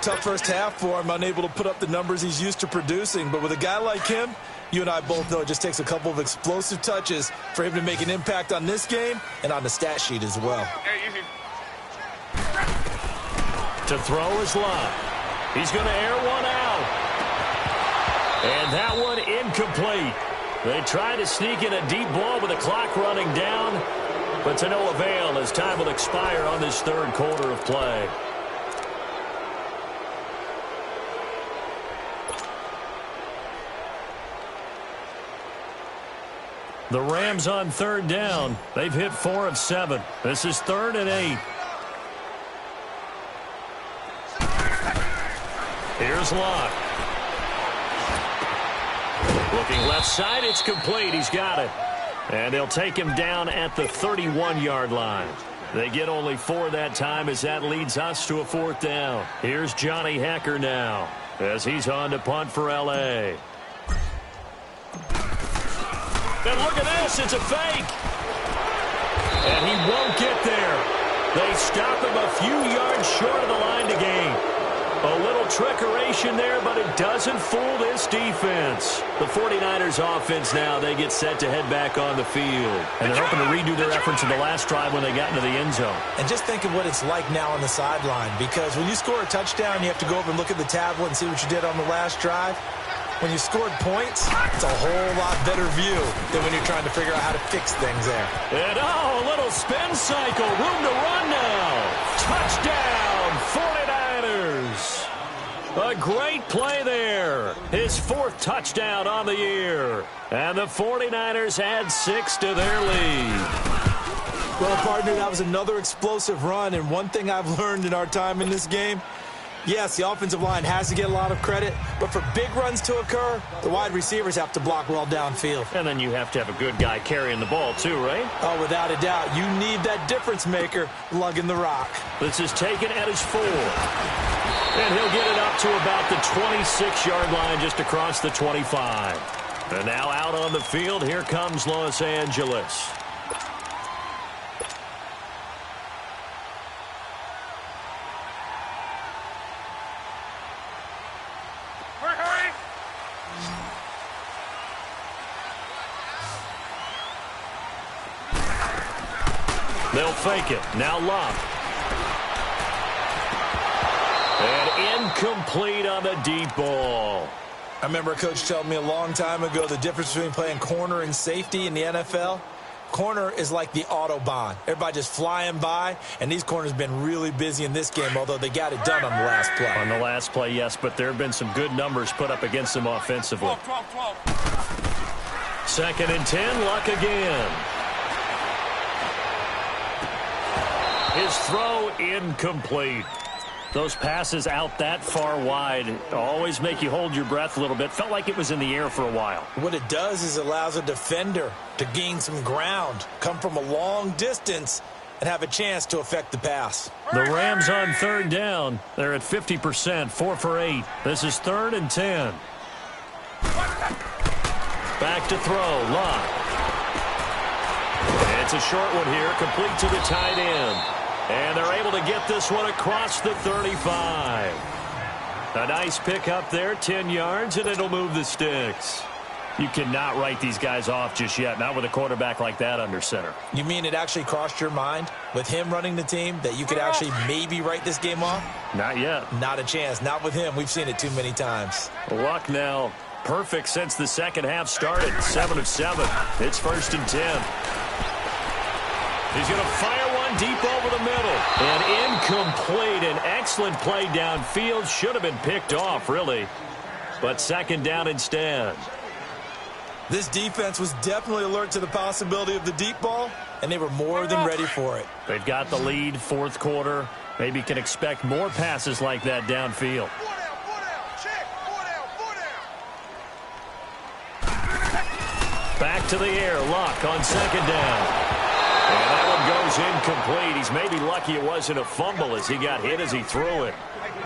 Tough first half for him, unable to put up the numbers he's used to producing. But with a guy like him, you and I both know it just takes a couple of explosive touches for him to make an impact on this game and on the stat sheet as well. To throw is Love. He's going to air one out. And that one incomplete. They try to sneak in a deep ball with the clock running down, but to no avail as time will expire on this third quarter of play. The Rams on third down. They've hit 4 of 7. This is 3rd and 8. Here's Locke. Looking left side, it's complete. He's got it. And they'll take him down at the 31-yard line. They get only 4 that time as that leads us to a 4th down. Here's Johnny Hecker now as he's on to punt for L.A. And look at this. It's a fake. And he won't get there. They stop him a few yards short of the line to gain. A little trickeration there, but it doesn't fool this defense. The 49ers offense now, they get set to head back on the field. And they're hoping to redo their efforts in the last drive when they got into the end zone. And just think of what it's like now on the sideline, because when you score a touchdown, you have to go over and look at the tablet and see what you did on the last drive. When you scored points, it's a whole lot better view than when you're trying to figure out how to fix things there. And a little spin cycle. Room to run now. Touchdown, 49ers. A great play there. His 4th touchdown on the year. And the 49ers add 6 to their lead. Well, partner, that was another explosive run. And one thing I've learned in our time in this game, yes, the offensive line has to get a lot of credit, but for big runs to occur, the wide receivers have to block well downfield. And then you have to have a good guy carrying the ball too, right? Oh, without a doubt. You need that difference maker lugging the rock. This is taken at his 4. And he'll get it up to about the 26-yard line just across the 25. And now out on the field, here comes Los Angeles. Hurry! They'll fake it. Now Love. And incomplete on the deep ball. I remember a coach telling me a long time ago the difference between playing corner and safety in the NFL. Corner is like the Autobahn. Everybody just flying by, and these corners have been really busy in this game, although they got it done on the last play. On the last play, yes, but there have been some good numbers put up against them offensively. 12. 2nd and 10, Luck again. His throw incomplete. Those passes out that far wide always make you hold your breath a little bit. Felt like it was in the air for a while. What it does is it allows a defender to gain some ground, come from a long distance, and have a chance to affect the pass. The Rams on 3rd down. They're at 50%, 4 for 8. This is 3rd and 10. Back to throw, Locke. And It's a short one here, complete to the tight end. And they're able to get this one across the 35. A nice pickup there, 10 yards, and it'll move the sticks. You cannot write these guys off just yet, not with a quarterback like that under center. You mean it actually crossed your mind with him running the team that you could actually maybe write this game off? Not yet. Not a chance. Not with him. We've seen it too many times. Luck now perfect since the second half started. 7 of 7. It's 1st and 10. He's going to fire one deep over the middle. And incomplete. An excellent play downfield. Should have been picked off, really. But 2nd down instead. This defense was definitely alert to the possibility of the deep ball, and they were more than ready for it. They've got the lead, 4th quarter. Maybe can expect more passes like that downfield. Back to the air. Luck on 2nd down. And that one goes incomplete. He's maybe lucky it wasn't a fumble as he got hit as he threw it.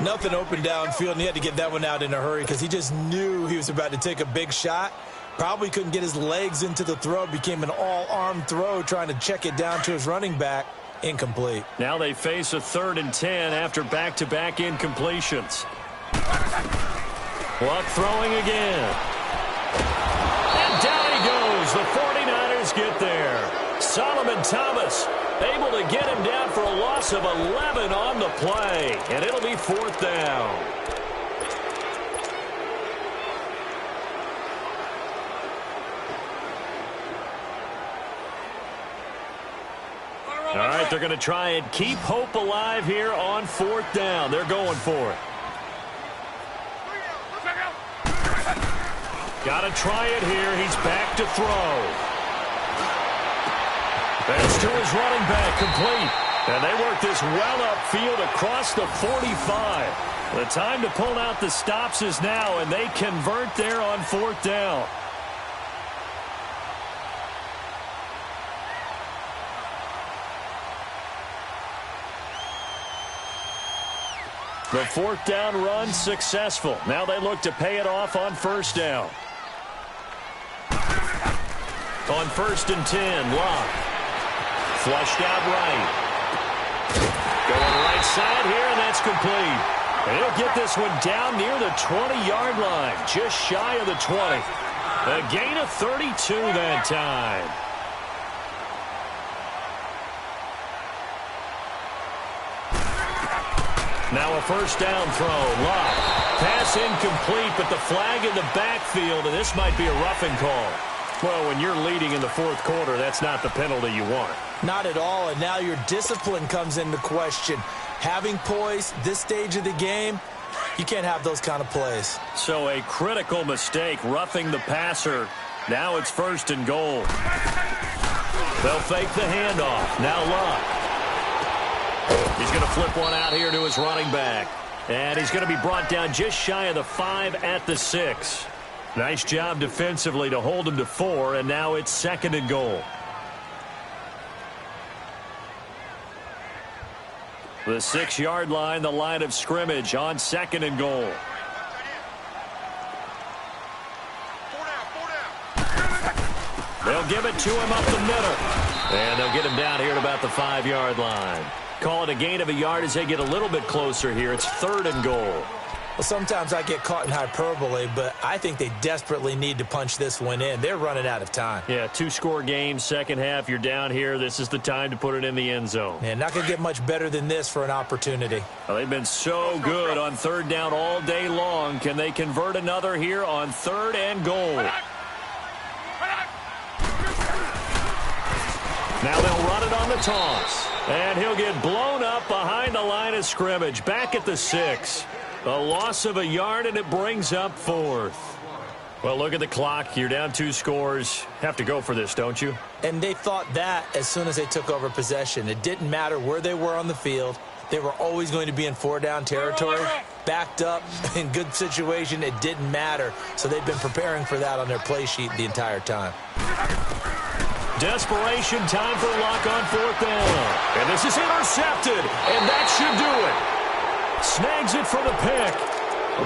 Nothing open downfield, and he had to get that one out in a hurry because he just knew he was about to take a big shot. Probably couldn't get his legs into the throw. Became an all-arm throw trying to check it down to his running back. Incomplete. Now they face a 3rd and 10 after back-to-back incompletions. Luck throwing again. And down he goes. The 49ers get there. Solomon Thomas able to get him down for a loss of 11 on the play. And it'll be 4th down. All right, they're going to try and keep hope alive here on 4th down. They're going for it. Got to try it here. He's back to throw. That's to his running back, complete. And they work this well upfield across the 45. The time to pull out the stops is now, and they convert there on 4th down. The 4th down run successful. Now they look to pay it off on 1st down. On 1st and 10, Locke. Flushed out right. Going right side here, and that's complete. And he'll get this one down near the 20-yard line, just shy of the 20. A gain of 32 that time. Now a 1st down throw. Locke. Pass incomplete, but the flag in the backfield, and this might be a roughing call. Well, when you're leading in the 4th quarter, that's not the penalty you want. Not at all, and now your discipline comes into question. Having poise this stage of the game, you can't have those kind of plays. So a critical mistake, roughing the passer. Now it's 1st and goal. They'll fake the handoff. Now Locke. He's going to flip one out here to his running back. And he's going to be brought down just shy of the 5 at the 6. Nice job defensively to hold him to 4, and now it's 2nd and goal. The 6-yard line, the line of scrimmage on 2nd and goal. They'll give it to him up the middle. And they'll get him down here at about the 5-yard line. Call it a gain of a yard as they get a little bit closer here. It's 3rd and goal. Well, sometimes I get caught in hyperbole, but I think they desperately need to punch this one in. They're running out of time. Yeah, 2-score game, second half. You're down here. This is the time to put it in the end zone. Yeah, not going to get much better than this for an opportunity. Well, they've been so good on 3rd down all day long. Can they convert another here on 3rd and goal? Now they'll run it on the toss. And he'll get blown up behind the line of scrimmage. Back at the 6. A loss of a yard, and it brings up 4th. Well, look at the clock. You're down 2 scores. Have to go for this, don't you? And they thought that as soon as they took over possession. It didn't matter where they were on the field. They were always going to be in 4-down territory. Backed up, in good situation, it didn't matter. So they've been preparing for that on their play sheet the entire time. Desperation time for Luck on 4th down. And this is intercepted, and that should do it. Snags it for the pick.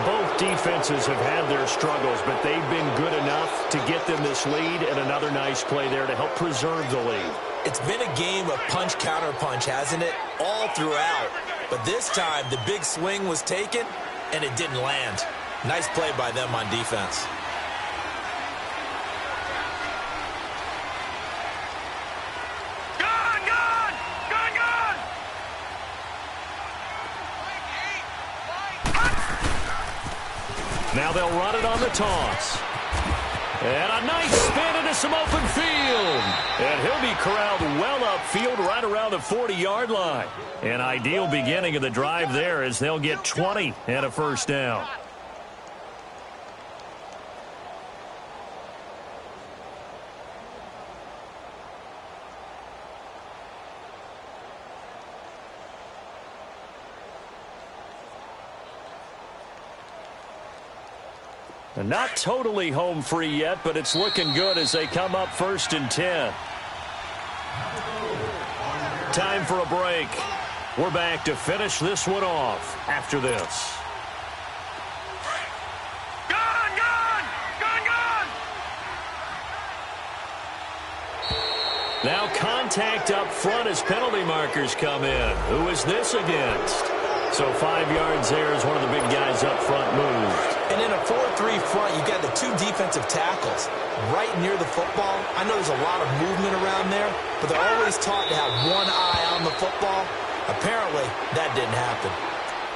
Both defenses have had their struggles, but they've been good enough to get them this lead, and another nice play there to help preserve the lead. It's been a game of punch-counter-punch, hasn't it? All throughout. But this time, the big swing was taken, and it didn't land. Nice play by them on defense. Now they'll run it on the toss. And a nice spin into some open field. And he'll be corralled well upfield right around the 40-yard line. An ideal beginning of the drive there as they'll get 20 and a first down. And not totally home free yet, but it's looking good as they come up 1st and 10. Time for a break. We're back to finish this one off after this. Now contact up front as penalty markers come in. Who is this against? So 5 yards there as one of the big guys up front moved. And in a 4-3 front, you've got the 2 defensive tackles right near the football. I know there's a lot of movement around there, but they're always taught to have one eye on the football. Apparently, that didn't happen.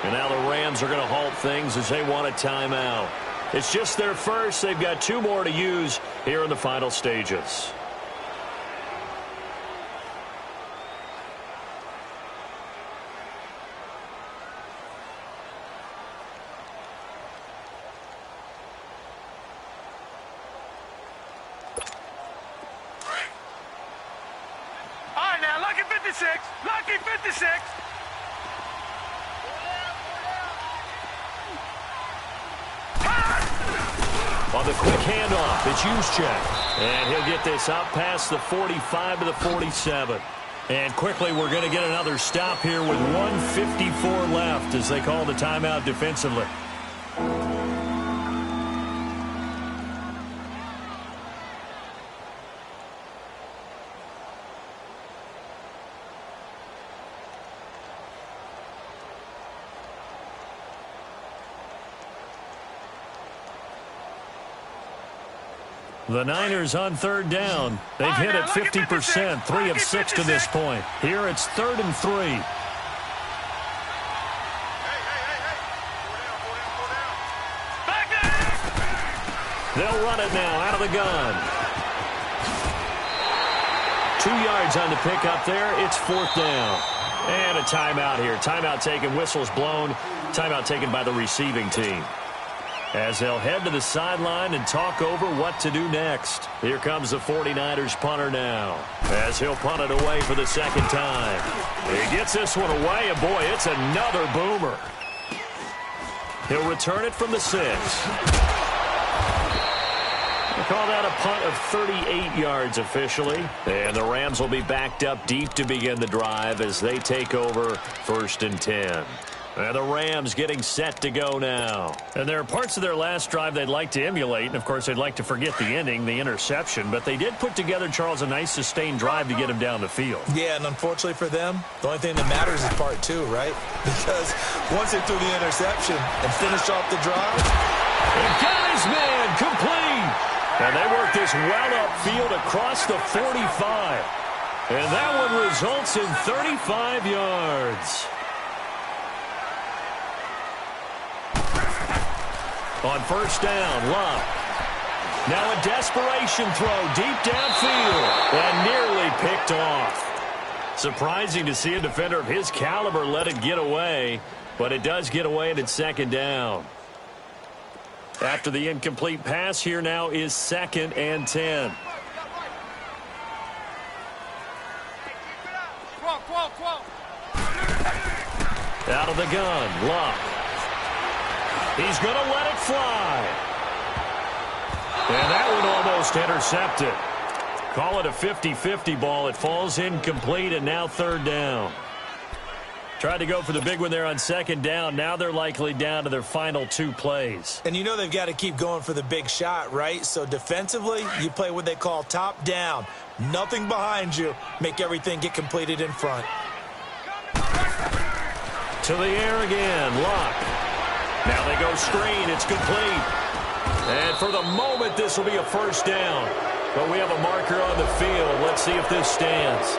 And now the Rams are going to halt things as they want a timeout. It's just their first. They've got 2 more to use here in the final stages. Lucky 56. On the quick handoff, it's Juszczyk. And he'll get this up past the 45 to the 47. And quickly, we're going to get another stop here with 1:54 left as they call the timeout defensively. The Niners on 3rd down. They've hit it 50%, 3 of 6 to this point. Here it's 3rd and 3. They'll run it now out of the gun. 2 yards on the pickup there. It's 4th down. And a timeout here. Timeout taken, whistles blown. Timeout taken by the receiving team. As they'll head to the sideline and talk over what to do next. Here comes the 49ers punter now, as he'll punt it away for the 2nd time. He gets this one away, and boy, it's another boomer. He'll return it from the 6. We'll call that a punt of 38 yards officially. And the Rams will be backed up deep to begin the drive as they take over 1st and 10. And the Rams getting set to go now. And there are parts of their last drive they'd like to emulate. And, of course, they'd like to forget the ending, the interception. But they did put together, Charles, a nice sustained drive to get him down the field. Yeah, and unfortunately for them, the only thing that matters is part 2, right? Because once they threw the interception and finished off the drive. And got his man complete. And they work this well upfield across the 45. And that one results in 35 yards. On 1st down, Luck. Now a desperation throw deep downfield and nearly picked off. Surprising to see a defender of his caliber let it get away, but it does get away and it's 2nd down. After the incomplete pass, here now is 2nd and 10. Out of the gun, Luck. He's going to let it fly. And that one almost intercepted. Call it a 50-50 ball. It falls incomplete, and now 3rd down. Tried to go for the big one there on second down. Now they're likely down to their final 2 plays. And you know they've got to keep going for the big shot, right? So defensively, you play what they call top down. Nothing behind you. Make everything get completed in front. To the air again. Luck. Now they go screen. It's complete. And for the moment, this will be a first down. But we have a marker on the field. Let's see if this stands.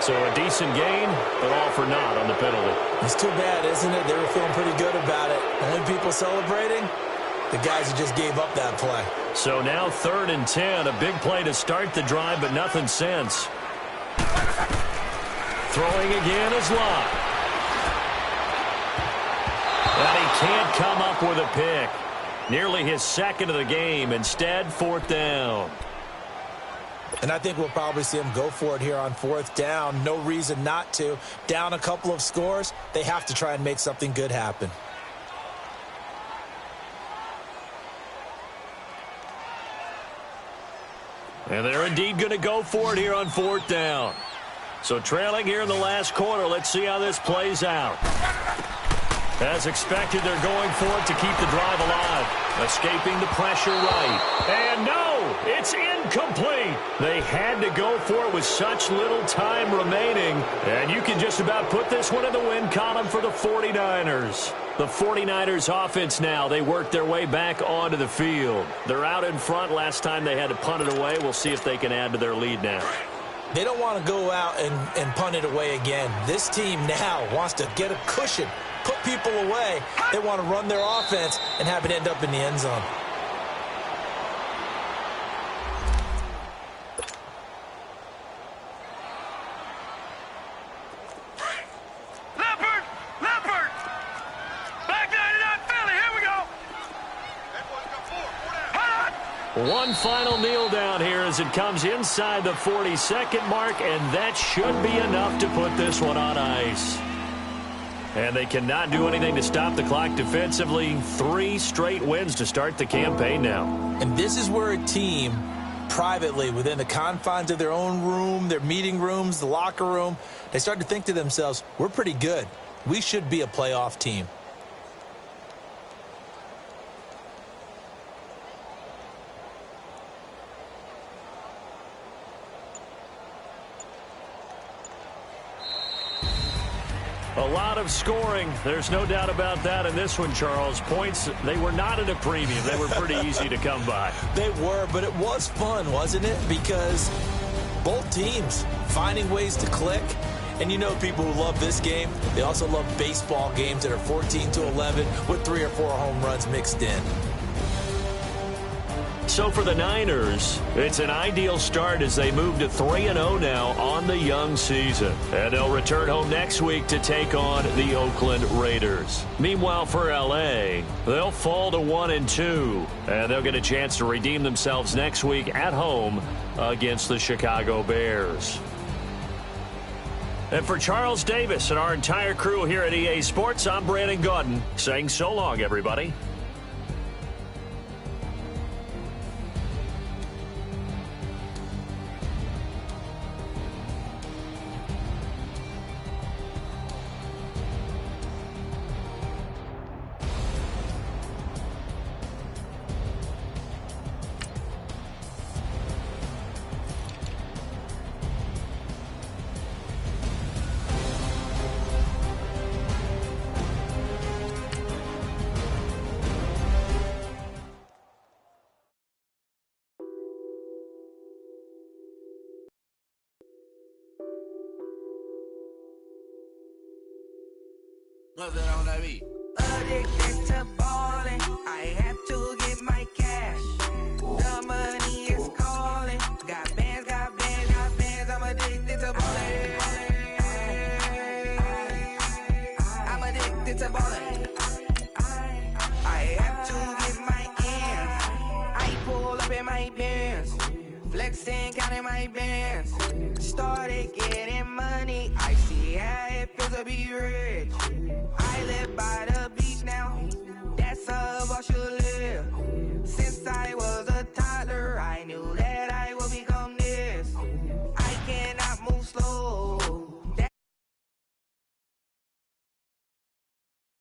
So a decent gain, but all for naught on the penalty. It's too bad, isn't it? They were feeling pretty good about it. Only people celebrating, the guys who just gave up that play. So now 3rd and 10. A big play to start the drive, but nothing since. Throwing again is Luck. And he can't come up with a pick. Nearly his 2nd of the game. Instead, 4th down. And I think we'll probably see them go for it here on 4th down. No reason not to. Down a couple of scores, they have to try and make something good happen. And they're indeed going to go for it here on 4th down. So trailing here in the last quarter. Let's see how this plays out. As expected, they're going for it to keep the drive alive. Escaping the pressure right. And no, it's incomplete. They had to go for it with such little time remaining. And you can just about put this one in the win column for the 49ers. The 49ers offense now, they work their way back onto the field. They're out in front. Last time they had to punt it away. We'll see if they can add to their lead now. They don't want to go out and punt it away again. This team now wants to get a cushion, put people away. They want to run their offense and have it end up in the end zone. Leopard! Back 99 Philly, here we go! One final kneel down here as it comes inside the 42nd mark, and that should be enough to put this one on ice. And they cannot do anything to stop the clock defensively. 3 straight wins to start the campaign now. And this is where a team, privately, within the confines of their own room, their meeting rooms, the locker room, they start to think to themselves, we're pretty good. We should be a playoff team. A lot of scoring. There's no doubt about that in this one, Charles. Points, they were not at a premium. They were pretty easy to come by. They were, but it was fun, wasn't it? Because both teams finding ways to click. And you know people who love this game, they also love baseball games that are 14-11 with 3 or 4 home runs mixed in. So for the Niners, it's an ideal start as they move to 3-0 now on the young season. And they'll return home next week to take on the Oakland Raiders. Meanwhile, for L.A., they'll fall to 1-2. And they'll get a chance to redeem themselves next week at home against the Chicago Bears. And for Charles Davis and our entire crew here at EA Sports, I'm Brandon Gaudin saying so long, everybody. Addicted to ballin', I have to get my cash. The money is calling. Got bands, I'm addicted to ballin'. I'm addicted to ballin'. I have to get my ends. I pull up in my Benz, flexing, counting my bands. Started getting money, I see how it feels to be rich. I live by the beach now, that's how I should live. Since I was